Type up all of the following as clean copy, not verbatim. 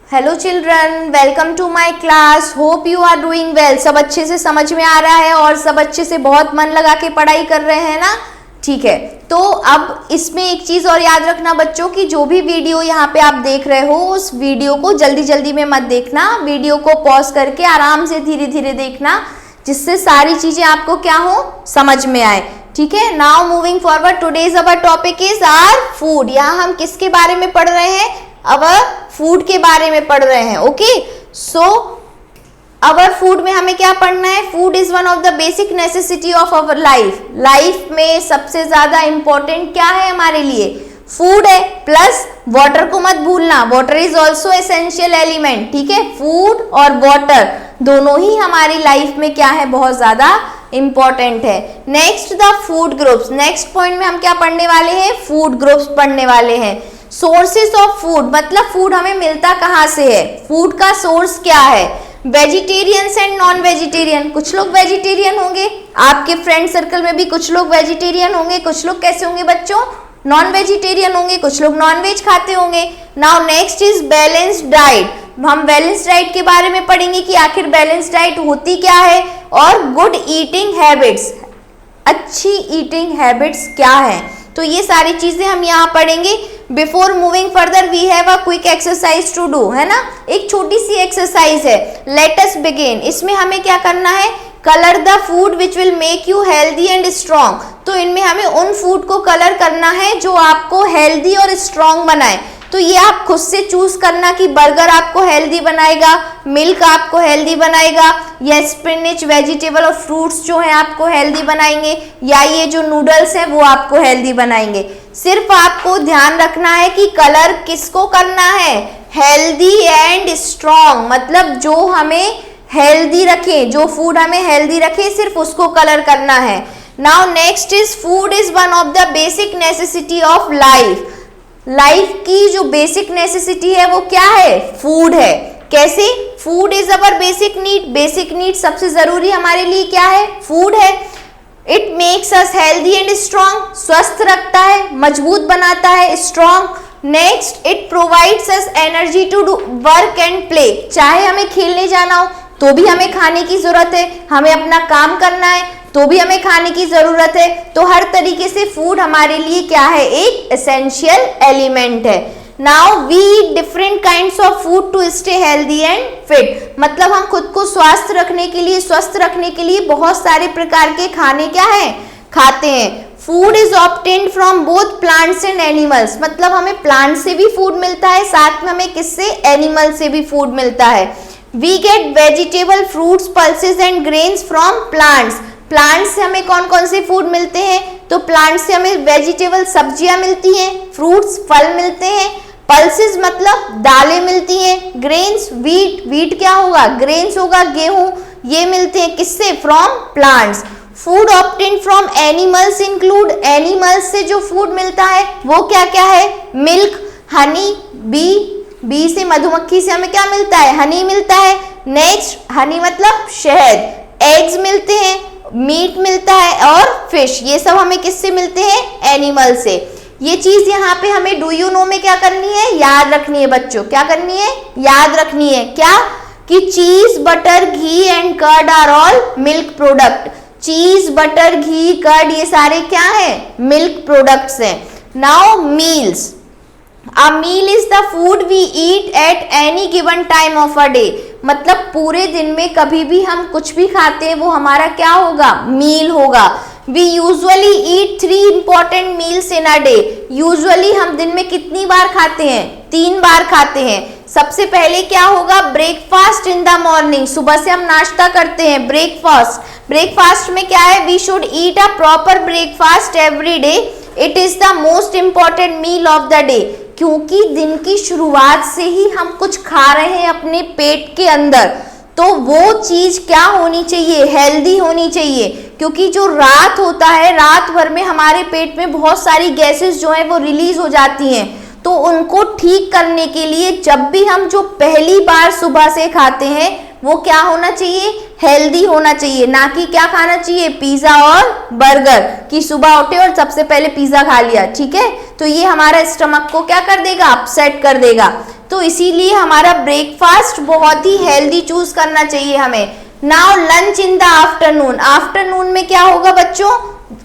Hello children, welcome to my class. Hope you are doing well. सब अच्छे से समझ में आ रहा है और सब अच्छे से बहुत मन लगा के पढ़ाई कर रहे हैं ना। ठीक है, तो अब इसमें एक चीज़ और याद रखना बच्चों की जो भी वीडियो यहाँ पे आप देख रहे हो उस वीडियो को जल्दी जल्दी में मत देखना। वीडियो को पॉज करके आराम से धीरे धीरे देखना, जिससे सारी चीज़ें आपको क्या हो, समझ में आए। ठीक है, now moving forward, today's our topic is our food. यहाँ हम किसके बारे में पढ़ रहे हैं? अवर फूड के बारे में पढ़ रहे हैं। ओके, सो अवर फूड में हमें क्या पढ़ना है? Food is one of the basic necessity of our life. Life में सबसे ज्यादा इंपॉर्टेंट क्या है हमारे लिए? फूड है, प्लस वाटर को मत भूलना। Water is also essential element. ठीक है, फूड और वाटर दोनों ही हमारी लाइफ में क्या है, बहुत ज्यादा इंपॉर्टेंट है। Next the food groups. Next point में हम क्या पढ़ने वाले हैं? फूड ग्रुप्स पढ़ने वाले हैं। सोर्सेस ऑफ फूड, मतलब फूड हमें मिलता कहाँ से है, फूड का सोर्स क्या है। Vegetarians and non vegetarian. कुछ लोग वेजिटेरियन होंगे, आपके फ्रेंड सर्कल में भी कुछ लोग वेजिटेरियन होंगे। कुछ लोग कैसे होंगे बच्चों? नॉन वेजिटेरियन होंगे। कुछ लोग नॉन वेज खाते होंगे। Now next is balanced diet. हम बैलेंस डाइट के बारे में पढ़ेंगे कि आखिर बैलेंस डाइट होती क्या है, और गुड ईटिंग हैबिट्स, अच्छी ईटिंग हैबिट्स क्या है। तो ये सारी चीजें हम यहाँ पढ़ेंगे। Before moving further we have a quick exercise to do, है ना। एक छोटी सी एक्सरसाइज है, लेट अस बिगिन। इसमें हमें क्या करना है? Colour the food which will make you healthy and strong. तो इनमें हमें उन फूड को कलर करना है जो आपको हेल्दी और स्ट्रॉन्ग बनाए। तो ये आप खुद से चूज करना कि बर्गर आपको हेल्दी बनाएगा, मिल्क आपको हेल्दी बनाएगा, या स्पिनच वेजिटेबल और फ्रूट्स जो हैं आपको हेल्दी बनाएंगे, या ये जो नूडल्स हैं वो आपको हेल्दी बनाएंगे। सिर्फ आपको ध्यान रखना है कि कलर किसको करना है? हेल्दी एंड स्ट्रॉन्ग, मतलब जो हमें हेल्दी रखे, जो फूड हमें हेल्दी रखे, सिर्फ उसको कलर करना है। Now next is food is one of the basic necessity of life. Life की जो बेसिक नेसेसिटी है वो क्या है? फूड है। कैसे? Food is our basic need. Basic need सबसे जरूरी हमारे लिए क्या है? फूड है। It makes us healthy and strong, स्वस्थ रखता है, मजबूत बनाता है, strong. Next, it provides us energy to do work and play. चाहे हमें खेलने जाना हो तो भी हमें खाने की जरूरत है, हमें अपना काम करना है तो भी हमें खाने की जरूरत है। तो हर तरीके से फूड हमारे लिए क्या है? एक एसेंशियल एलिमेंट है। Now we eat different kinds of food to stay healthy and fit. मतलब हम खुद को स्वस्थ रखने के लिए, स्वस्थ रखने के लिए बहुत सारे प्रकार के खाने क्या है, खाते हैं। Food is obtained from both plants and animals. मतलब हमें प्लांट से भी फूड मिलता है, साथ में हमें किससे? एनिमल से भी फूड मिलता है। We get vegetable, fruits, pulses and grains from plants. Plant से हमें कौन कौन से फूड मिलते हैं? तो प्लांट से हमें वेजिटेबल सब्जियां मिलती हैं, फ्रूट्स फल मिलते हैं, पल्सेस मतलब दालें मिलती हैं, ग्रेन्स वीट, वीट क्या होगा? ग्रेन्स होगा, गेहूं, ये मिलते हैं किससे? From plants. Food obtained from animals include, animals से जो फूड मिलता है वो क्या क्या है? मिल्क, हनी, बी से मधुमक्खी से हमें क्या मिलता है? हनी मिलता है। नेक्स्ट, हनी मतलब शहद, एग्स मिलते हैं, मीट मिलता है, और फिश। ये सब हमें किससे मिलते हैं? एनिमल से। ये चीज यहाँ पे हमें डू यू नो में क्या करनी है? याद रखनी है बच्चों। क्या करनी है? याद रखनी है। क्या? कि cheese, butter, ghee and curd are all milk product. Cheese, butter, ghee, curd ये सारे क्या है? मिल्क प्रोडक्ट्स हैं। Now meals. A meal is the food we eat at any given time of a day। मतलब पूरे दिन में कभी भी हम कुछ भी खाते हैं वो हमारा क्या होगा? मील होगा। We usually eat 3 important meals in a day। Usually हम दिन में कितनी बार खाते हैं? 3 बार खाते हैं। सबसे पहले क्या होगा? Breakfast in the morning. सुबह से हम नाश्ता करते हैं, ब्रेकफास्ट। ब्रेकफास्ट में क्या है? We should eat a proper breakfast every day. It is the most important meal of the day. क्योंकि दिन की शुरुआत से ही हम कुछ खा रहे हैं अपने पेट के अंदर, तो वो चीज क्या होनी चाहिए? हेल्दी होनी चाहिए। क्योंकि जो रात होता है, रात भर में हमारे पेट में बहुत सारी गैसेस जो है वो रिलीज हो जाती हैं। तो उनको ठीक करने के लिए जब भी हम जो पहली बार सुबह से खाते हैं वो क्या होना चाहिए? हेल्दी होना चाहिए। ना कि क्या खाना चाहिए? पिज्जा और बर्गर, कि सुबह उठे और सबसे पहले पिज्जा खा लिया। ठीक है, तो ये हमारा स्टमक को क्या कर देगा? अपसेट कर देगा। तो इसीलिए हमारा ब्रेकफास्ट बहुत ही हेल्दी चूज करना चाहिए हमें। Now lunch in the afternoon, afternoon में क्या होगा बच्चों,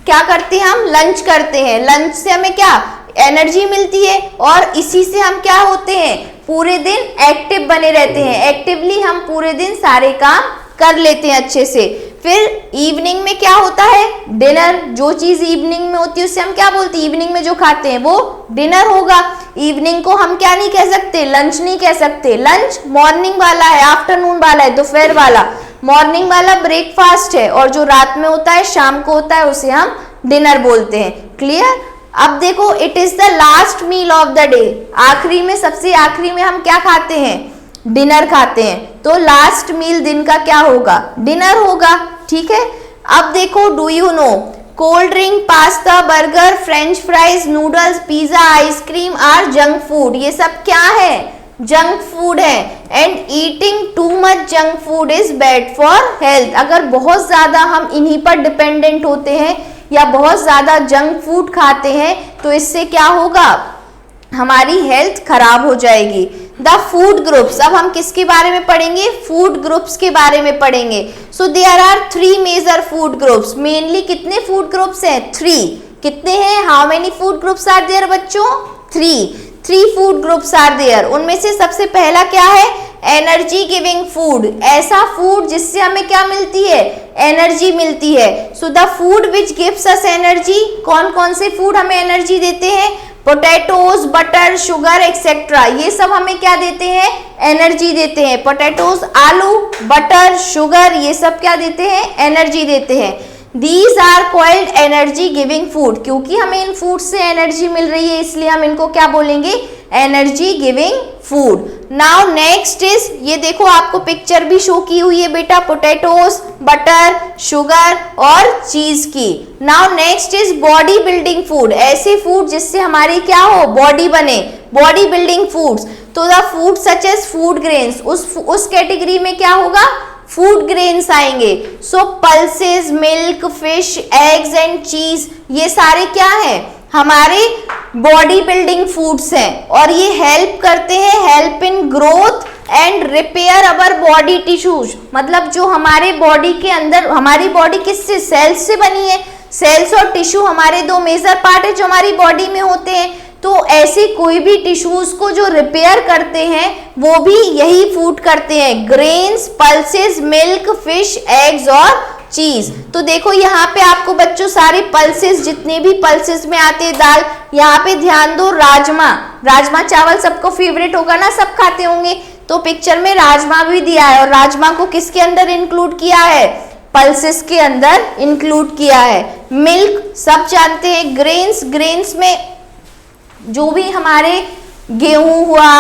क्या करते हैं हम, लंच करते हैं। लंच से हमें क्या एनर्जी मिलती है और इसी से हम क्या होते हैं, पूरे दिन एक्टिव बने रहते हैं। एक्टिवली हम पूरे दिन सारे काम कर लेते हैं अच्छे से। फिर इवनिंग में क्या होता है, डिनर। जो चीज इवनिंग में होती है उससे हम क्या बोलते हैं, इवनिंग में जो खाते हैं वो डिनर होगा। इवनिंग को हम क्या नहीं कह सकते, लंच नहीं कह सकते। लंच मॉर्निंग वाला है, आफ्टरनून वाला है, दोपहर वाला। मॉर्निंग वाला ब्रेकफास्ट है और जो रात में होता है, शाम को होता है, उसे हम डिनर बोलते हैं। क्लियर। अब देखो, it is the last meal of the day, आखिरी में, सबसे आखिरी में हम क्या खाते हैं, डिनर खाते हैं। तो लास्ट मील दिन का क्या होगा, डिनर होगा। ठीक है। अब देखो, do you know cold drink, pasta, burger, French fries, noodles, pizza, ice cream are junk food. ये सब क्या है, जंक फूड है। And eating too much junk food is bad for health. अगर बहुत ज्यादा हम इन्हीं पर डिपेंडेंट होते हैं या बहुत ज्यादा जंक फूड खाते हैं तो इससे क्या होगा, हमारी हेल्थ खराब हो जाएगी। द फूड ग्रुप्स, अब हम किसके बारे में पढ़ेंगे, फूड ग्रुप्स के बारे में पढ़ेंगे। So there are 3 major food groups. Mainly कितने फूड ग्रुप्स हैं, 3। कितने हैं, how many food groups are there बच्चों, 3 फूड ग्रुप्स आर देयर। उनमें से सबसे पहला क्या है, एनर्जी गिविंग फूड। ऐसा फूड जिससे हमें क्या मिलती है, एनर्जी मिलती है। So the food which gives us energy, कौन कौन से फूड हमें एनर्जी देते हैं, पोटैटोज, बटर, शुगर एक्सेट्रा। ये सब हमें क्या देते हैं, एनर्जी देते हैं। पोटैटोज, आलू, बटर, शुगर, ये सब क्या देते हैं, एनर्जी देते हैं। These are called energy giving food। क्योंकि हमें इन फूड से एनर्जी मिल रही है इसलिए हम इनको क्या बोलेंगे, energy giving food. Now next is, ये देखो आपको पिक्चर भी शो की हुई है बेटा, पोटैटोज, बटर, शुगर और चीज की। Now next is body building food. ऐसे फूड जिससे हमारी क्या हो, बॉडी बने, बॉडी बिल्डिंग फूड्स। तो the food such as food grains, उस कैटेगरी में क्या होगा, फूड ग्रेन्स आएंगे। So pulses, milk, fish, eggs and cheese, ये सारे क्या हैं, हमारे बॉडी बिल्डिंग फूड्स हैं और ये हेल्प करते हैं, help in growth and repair our body tissues. मतलब जो हमारे बॉडी के अंदर, हमारी बॉडी किससे, सेल्स से बनी है। सेल्स और टिश्यू हमारे 2 मेजर पार्ट है जो हमारी बॉडी में होते हैं। तो ऐसे कोई भी टिश्यूज को जो रिपेयर करते हैं वो भी यही फूड करते हैं, grains, pulses, milk, fish, eggs और चीज। तो देखो यहाँ पे आपको बच्चों सारे पल्सेस, जितने भी पल्सेस में आते हैं दाल, यहाँ पे ध्यान दो, राजमा चावल सबको फेवरेट होगा ना, सब खाते होंगे। तो पिक्चर में राजमा भी दिया है और राजमा को किसके अंदर इंक्लूड किया है, पल्सेस के अंदर इंक्लूड किया है। मिल्क सब जानते हैं। ग्रेन्स में जो भी हमारे गेहूं हुआ,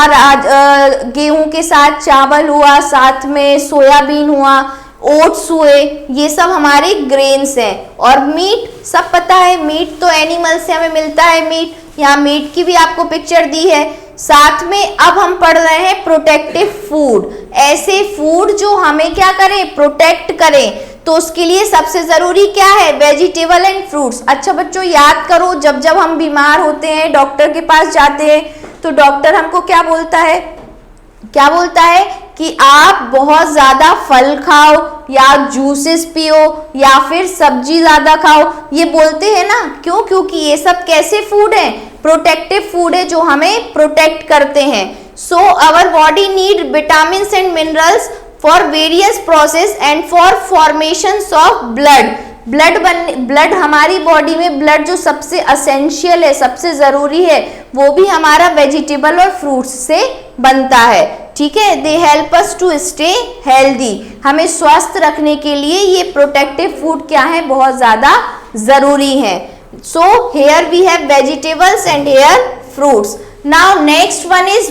गेहूं के साथ चावल हुआ, साथ में सोयाबीन हुआ, ओट्स हुए, ये सब हमारे ग्रेन्स हैं। और मीट सब पता है, मीट तो एनिमल से हमें मिलता है मीट, यहाँ मीट की भी आपको पिक्चर दी है। साथ में अब हम पढ़ रहे हैं प्रोटेक्टिव फूड, ऐसे फूड जो हमें क्या करें, प्रोटेक्ट करें। तो उसके लिए सबसे जरूरी क्या है, वेजिटेबल एंड फ्रूट्स। अच्छा बच्चों याद करो, जब जब हम बीमार होते हैं, डॉक्टर के पास जाते हैं, तो डॉक्टर हमको क्या बोलता है, कि आप बहुत ज्यादा फल खाओ या जूसेस पियो या फिर सब्जी ज्यादा खाओ, ये बोलते हैं ना। क्यों, क्योंकि ये सब कैसे फूड है, प्रोटेक्टिव फूड है जो हमें प्रोटेक्ट करते हैं। So our body need vitamins and minerals for various process and for formations of blood हमारी बॉडी में ब्लड जो सबसे असेंशियल है, सबसे जरूरी है, वो भी हमारा वेजिटेबल और फ्रूट्स से बनता है। ठीक है, they help us to stay healthy. हमें स्वस्थ रखने के लिए ये प्रोटेक्टिव फूड क्या है, बहुत ज्यादा जरूरी है। So here we have vegetables and here fruits. Now next one is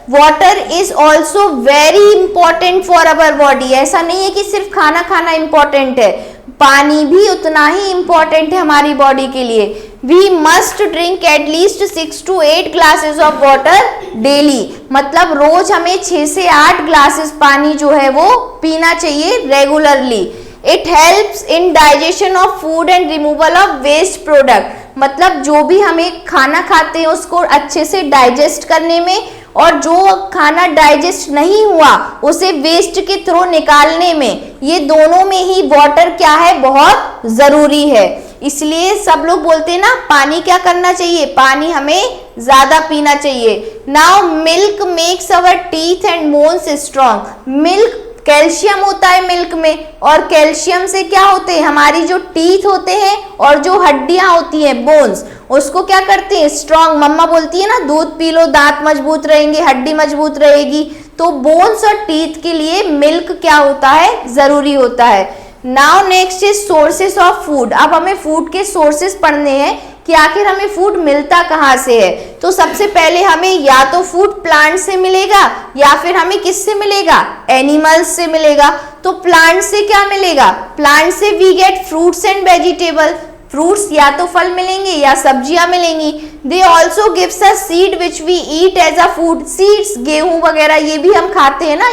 water is also very important for our body. ऐसा नहीं है कि सिर्फ खाना इंपॉर्टेंट है, पानी भी उतना ही इंपॉर्टेंट है हमारी बॉडी के लिए। We must drink at least 6 to 8 glasses of water daily. मतलब रोज हमें 6 से 8 ग्लासेस पानी जो है वो पीना चाहिए regularly. It helps in digestion of food and removal of waste product. मतलब जो भी हमें खाना खाते हैं उसको अच्छे से डाइजेस्ट करने में और जो खाना डाइजेस्ट नहीं हुआ उसे वेस्ट के थ्रू निकालने में, ये दोनों में ही वाटर क्या है, बहुत जरूरी है। इसलिए सब लोग बोलते हैं ना पानी क्या करना चाहिए, पानी हमें ज्यादा पीना चाहिए। Now milk makes our teeth and bones strong. Milk, calcium होता है मिल्क में, और कैल्शियम से क्या होते हैं, हमारी जो टीथ होते हैं और जो हड्डियां होती हैं बोन्स, उसको क्या करते हैं, स्ट्रॉन्ग। मम्मा बोलती है ना दूध पी लो दांत मजबूत रहेंगे, हड्डी मजबूत रहेगी। तो बोन्स और टीथ के लिए मिल्क क्या होता है, जरूरी होता है। Now next is sources of food. अब हमें फूड के सोर्सेस पढ़ने हैं कि आखिर हमें फूड मिलता कहाँ से है। तो सबसे पहले हमें या तो फूड प्लांट से मिलेगा या फिर हमें किससे मिलेगा, एनिमल्स से मिलेगा। तो प्लांट से क्या मिलेगा, प्लांट से we get fruits and vegetable. Fruits या तो फल मिलेंगे या सब्जियां मिलेंगी। They also gives us seed which we eat as a food. Seeds, गेहूं वगैरह ये भी हम खाते हैं ना,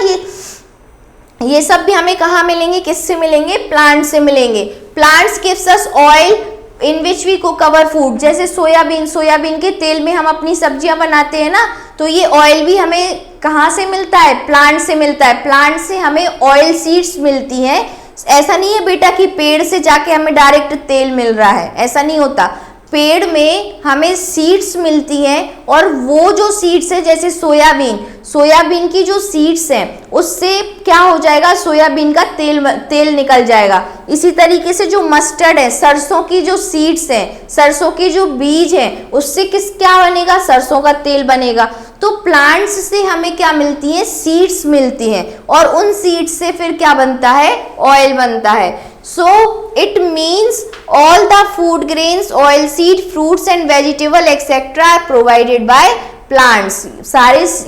ये सब भी हमें कहाँ मिलेंगे, किससे मिलेंगे, प्लांट से मिलेंगे। Plants gives us oil in which we cook our food. जैसे सोयाबीन, सोयाबीन के तेल में हम अपनी सब्जियां बनाते हैं ना, तो ये ऑयल भी हमें कहाँ से मिलता है, प्लांट से मिलता है। प्लांट से हमें ऑयल सीड्स मिलती हैं। ऐसा नहीं है बेटा कि पेड़ से जाके हमें डायरेक्ट तेल मिल रहा है, ऐसा नहीं होता। पेड़ में हमें सीड्स मिलती हैं, और वो जो सीड्स है जैसे सोयाबीन, सोयाबीन की जो सीड्स हैं उससे क्या हो जाएगा, सोयाबीन का तेल निकल जाएगा। इसी तरीके से जो मस्टर्ड है, सरसों की जो सीड्स हैं, सरसों के जो बीज हैं, उससे क्या बनेगा, सरसों का तेल बनेगा। तो प्लांट्स से हमें क्या मिलती है, सीड्स मिलती हैं, और उन सीड्स से फिर क्या बनता है, ऑयल बनता है। So it means all the food grains, oil seed, fruits and vegetable etc. are provided by plants.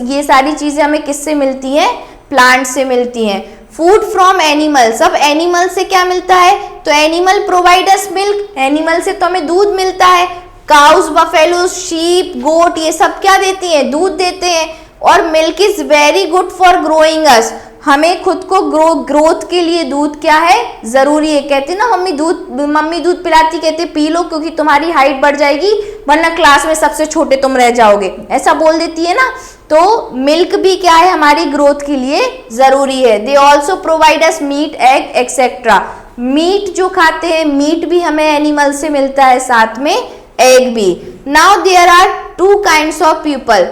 ये सारी चीजें हमें किससे मिलती हैं, प्लांट से मिलती हैं। Food from animals. अब एनिमल से क्या मिलता है, तो animal provide us milk. Animal से तो हमें दूध मिलता है। काउस, बफेलोज, शीप, गोट, ये सब क्या देती हैं, दूध देते हैं। और milk is very good for growing us. हमें खुद को ग्रोथ के लिए दूध क्या है, जरूरी है। कहते हैं ना मम्मी दूध पिलाती, कहते पी लो क्योंकि तुम्हारी हाइट बढ़ जाएगी, वरना क्लास में सबसे छोटे तुम रह जाओगे, ऐसा बोल देती है ना। तो मिल्क भी क्या है, हमारी ग्रोथ के लिए जरूरी है। They also provide us meat, egg etcetera. Meat जो खाते हैं, मीट भी हमें एनिमल से मिलता है, साथ में एग भी। Now there are two kinds of people.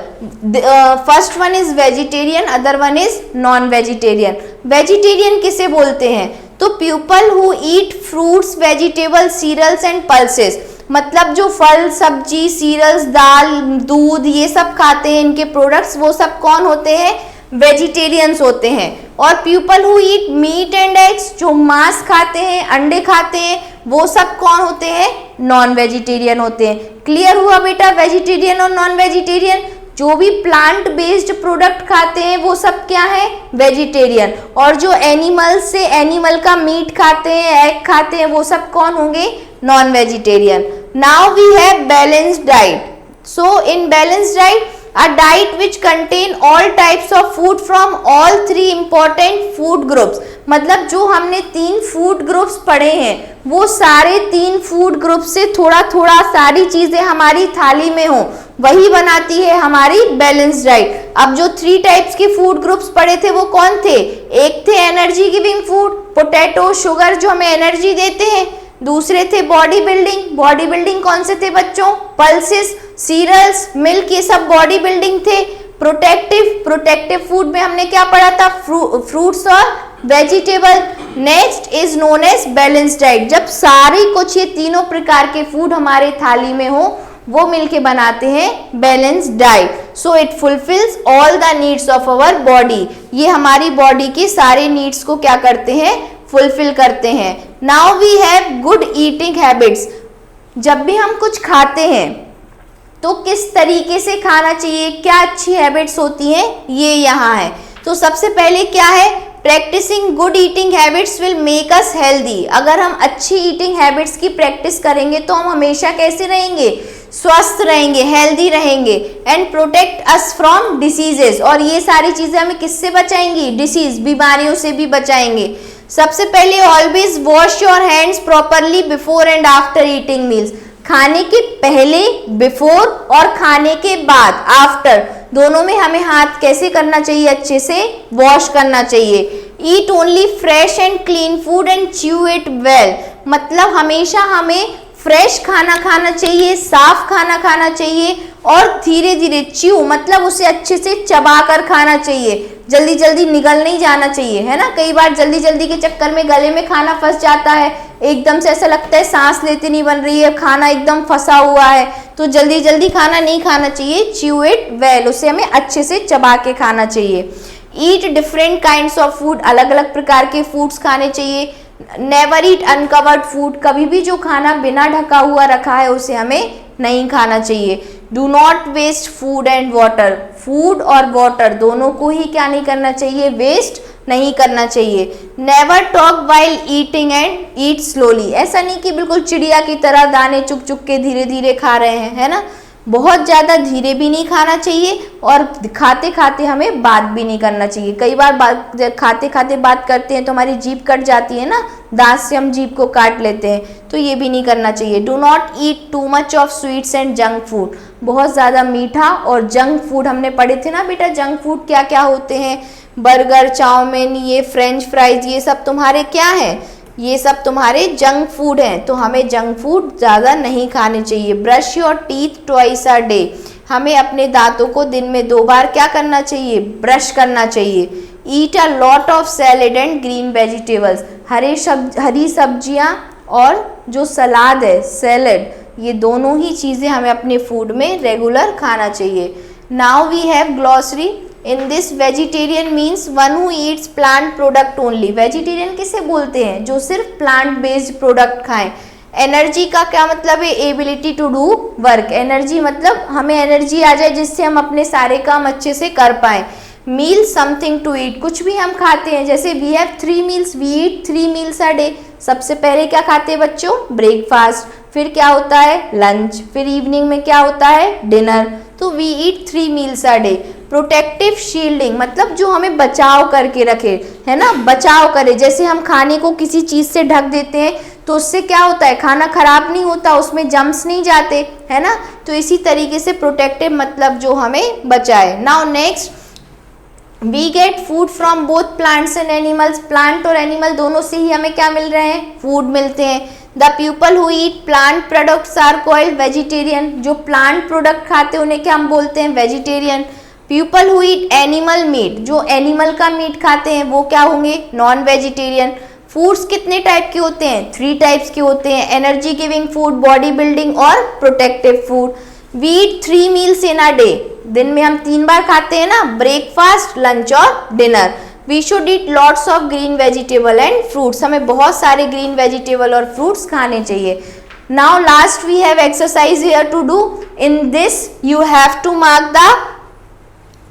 First one is vegetarian, other one is non-vegetarian. Vegetarian किसे बोलते हैं, तो people who eat fruits, vegetables, cereals and pulses। मतलब जो फल, सब्जी, सीरियल्स, दाल, दूध, ये सब खाते हैं, इनके प्रोडक्ट्स, वो सब कौन होते हैं, वेजिटेरियंस होते हैं। और people who eat meat and eggs, जो मांस खाते हैं, अंडे खाते हैं, वो सब कौन होते हैं, नॉन वेजिटेरियन होते हैं। क्लियर हुआ बेटा, वेजिटेरियन और नॉन वेजिटेरियन। जो भी प्लांट बेस्ड प्रोडक्ट खाते हैं वो सब क्या है, वेजिटेरियन। और जो एनिमल से, एनिमल का मीट खाते हैं, एग खाते हैं, वो सब कौन होंगे, non vegetarian. Now we have balanced diet. So in balanced diet, a diet which contain all types of food from all three important food groups। मतलब जो हमने 3 फूड ग्रुप्स पढ़े हैं, वो सारे 3 फूड ग्रुप से थोड़ा थोड़ा सारी चीजें हमारी थाली में हो, वही बनाती है हमारी बैलेंस डाइट। अब जो 3 टाइप्स के फूड ग्रुप्स पढ़े थे वो कौन थे, एक थे energy giving food, potato, sugar जो हमें एनर्जी देते हैं। दूसरे थे बॉडी बिल्डिंग, बॉडी बिल्डिंग कौन से थे बच्चों, पल्सेस, सीरियल्स, मिल्क, ये सब बॉडी बिल्डिंग थे। प्रोटेक्टिव फूड में हमने क्या पढ़ा था, फ्रूट्स और vegetable. Next is known as balance diet. जब सारी कुछ ये तीनों प्रकार के फूड हमारे थाली में हो, वो मिलके बनाते हैं balance diet. So it fulfils all the needs of our body. ये हमारी बॉडी के सारे नीड्स को क्या करते हैं, फुलफिल करते हैं। Now we have good eating habits. जब भी हम कुछ खाते हैं तो किस तरीके से खाना चाहिए, क्या अच्छी हैबिट्स होती हैं, ये यहाँ है। तो सबसे पहले क्या है, practising good eating habits will make us healthy. अगर हम अच्छी ईटिंग हैबिट्स की प्रैक्टिस करेंगे तो हम हमेशा कैसे रहेंगे, स्वस्थ रहेंगे, हेल्दी रहेंगे। And protect us from diseases. और ये सारी चीजें हमें किससे बचाएंगी, डिसीज, बीमारियों से भी बचाएंगे। सबसे पहले always wash your hands properly before and after eating meals. खाने के पहले, बिफोर, और खाने के बाद, आफ्टर, दोनों में हमें हाथ कैसे करना चाहिए, अच्छे से वॉश करना चाहिए। Eat only fresh and clean food and chew it well, मतलब हमेशा हमें फ्रेश खाना खाना चाहिए, साफ खाना खाना चाहिए और धीरे धीरे च्यू मतलब उसे अच्छे से चबा कर खाना चाहिए, जल्दी जल्दी निगल नहीं जाना चाहिए, है ना। कई बार जल्दी जल्दी के चक्कर में गले में खाना फंस जाता है, एकदम से ऐसा लगता है सांस लेते नहीं बन रही है, खाना एकदम फंसा हुआ है, तो जल्दी जल्दी खाना नहीं खाना चाहिए। च्यू इट वेल, उसे हमें अच्छे से चबा के खाना चाहिए। ईट डिफरेंट काइंड्स ऑफ फूड, अलग अलग प्रकार के फूड्स खाने चाहिए। नेवर ईट अनकवर्ड फूड, कभी भी जो खाना बिना ढका हुआ रखा है उसे हमें नहीं खाना चाहिए। Do not waste food and water, food और वाटर दोनों को ही क्या नहीं करना चाहिए, वेस्ट नहीं करना चाहिए। Never talk while eating and eat slowly, ऐसा नहीं कि बिल्कुल चिड़िया की तरह दाने चुग चुग के धीरे धीरे खा रहे हैं, है ना। बहुत ज़्यादा धीरे भी नहीं खाना चाहिए और खाते खाते हमें बात भी नहीं करना चाहिए। कई बार खाते खाते बात करते हैं तो हमारी जीभ कट जाती है ना, दांत से हम जीभ को काट लेते हैं, तो ये भी नहीं करना चाहिए। Do not eat too much of sweets and junk food, बहुत ज़्यादा मीठा और जंक फूड हमने पढ़े थे ना बेटा, जंक फूड क्या क्या होते हैं, बर्गर, चाउमीन, ये फ्रेंच फ्राइज, ये सब तुम्हारे क्या हैं, ये सब तुम्हारे जंक फूड हैं, तो हमें जंक फूड ज़्यादा नहीं खाने चाहिए। Brush your teeth twice a day, हमें अपने दांतों को दिन में 2 बार क्या करना चाहिए, ब्रश करना चाहिए। Eat a lot of salad and green vegetables, हरी सब्जियां और जो सलाद है सैलेड, ये दोनों ही चीज़ें हमें अपने फूड में रेगुलर खाना चाहिए। Now we have glossary. In this vegetarian means one who eats plant product only, vegetarian किसे बोलते हैं, जो सिर्फ प्लांट बेस्ड प्रोडक्ट खाएं। एनर्जी का क्या मतलब है, ability to do work, energy मतलब हमें एनर्जी आ जाए जिससे हम अपने सारे काम अच्छे से कर पाएं। मील समथिंग टू ईट, कुछ भी हम खाते हैं, जैसे we have 3 meals, we eat 3 meals a day. सबसे पहले क्या खाते हैं बच्चों, ब्रेकफास्ट, फिर क्या होता है लंच, फिर इवनिंग में क्या होता है डिनर, तो we eat 3 meals a day. Protective shielding मतलब जो हमें बचाव करके रखे, है ना, बचाव करे, जैसे हम खाने को किसी चीज़ से ढक देते हैं तो उससे क्या होता है, खाना खराब नहीं होता, उसमें जम्स नहीं जाते, है ना। तो इसी तरीके से प्रोटेक्टिव मतलब जो हमें बचाए। Now next, we get food from both plants and animals, plant और एनिमल दोनों से ही हमें क्या मिल रहे हैं, फूड मिलते हैं। The people who eat plant products are called vegetarian, जो प्लांट प्रोडक्ट खाते हैं उन्हें क्या हम बोलते हैं, vegetarian. People who eat animal meat, जो एनिमल का मीट खाते हैं वो क्या होंगे, नॉन वेजिटेरियन। फूड्स कितने टाइप के होते हैं, 3 टाइप्स के होते हैं, energy giving food, body building और protective food. We eat 3 meals in a day, दिन में हम 3 बार खाते हैं ना, ब्रेकफास्ट, लंच और dinner. We should eat lots of green vegetable and fruits, हमें बहुत सारे ग्रीन वेजिटेबल और फ्रूट्स खाने चाहिए। Now last we have exercise here to do. In this you have to mark the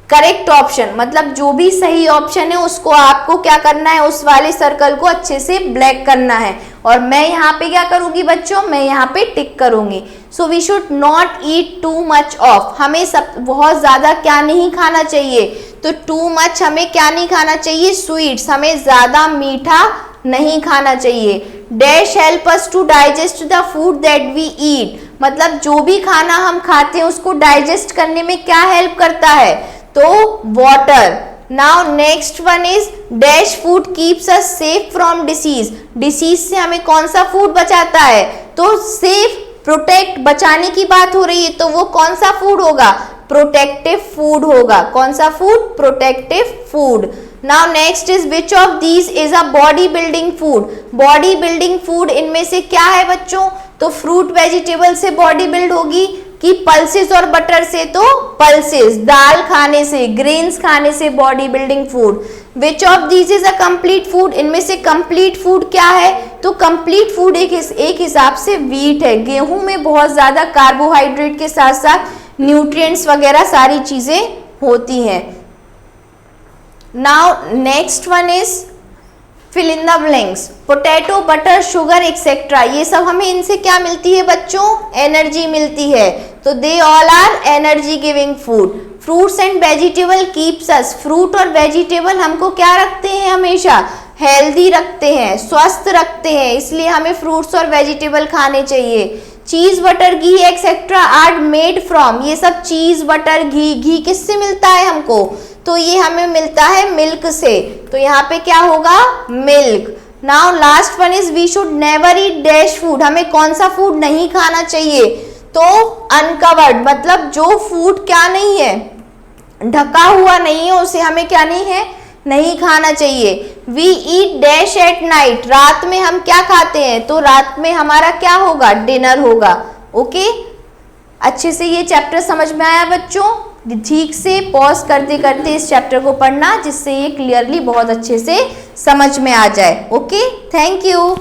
correct option, मतलब जो भी सही ऑप्शन है उसको आपको क्या करना है, उस वाले सर्कल को अच्छे से ब्लैक करना है, और मैं यहाँ पे क्या करूँगी बच्चों, मैं यहाँ पे टिक करूँगी। So we should not eat too much of, हमें सब बहुत ज़्यादा क्या नहीं खाना चाहिए, तो टू मच हमें क्या नहीं खाना चाहिए, स्वीट्स, हमें ज़्यादा मीठा नहीं खाना चाहिए। Dash help us to digest the food that we eat, मतलब जो भी खाना हम खाते हैं उसको डाइजेस्ट करने में क्या हेल्प करता है, तो water. Now next one is dash food keeps us safe from disease, disease से हमें कौन सा फूड बचाता है, तो सेफ, प्रोटेक्ट, बचाने की बात हो रही है, तो वो कौन सा फूड होगा, प्रोटेक्टिव फूड होगा। कौन सा food, protective food. Now next is which of these is a body building food, body building food इनमें से क्या है बच्चों, तो फ्रूट वेजिटेबल से बॉडी बिल्ड होगी कि पल्सेस और बटर से, तो पल्सेस, दाल खाने से, ग्रेन्स खाने से body building food. Which of these is a complete food, इनमें से कंप्लीट फूड क्या है, तो कंप्लीट फूड एक हिसाब से व्हीट है, गेहूं में बहुत ज्यादा कार्बोहाइड्रेट के साथ साथ न्यूट्रिएंट्स वगैरह सारी चीजें होती हैं। Now next one is fill in the blanks, potato, butter, sugar etcetera, ये सब हमें इनसे क्या मिलती है बच्चों, एनर्जी मिलती है, तो they all are energy giving food. Fruits and vegetable keeps us, fruit और वेजिटेबल हमको क्या रखते हैं, हमेशा हेल्दी रखते हैं, स्वस्थ रखते हैं, इसलिए हमें फ्रूट्स और वेजिटेबल खाने चाहिए। Cheese, butter, ghee etcetera are made from, ये सब चीज, बटर, घी, घी किससे मिलता है हमको, तो ये हमें मिलता है मिल्क से, तो यहाँ पे क्या होगा milk. Now last one is we should never eat dash food, हमें कौन सा फूड नहीं खाना चाहिए, तो अनकवर्ड, मतलब जो फूड क्या नहीं है, ढका हुआ नहीं है, उसे हमें क्या नहीं है, नहीं खाना चाहिए। We eat dash at night, रात में हम क्या खाते हैं, तो रात में हमारा क्या होगा, डिनर होगा। ओके, अच्छे से ये चैप्टर समझ में आया बच्चों, ठीक से पॉज करते करते इस चैप्टर को पढ़ना, जिससे ये क्लियरली बहुत अच्छे से समझ में आ जाए। Okay, thank you.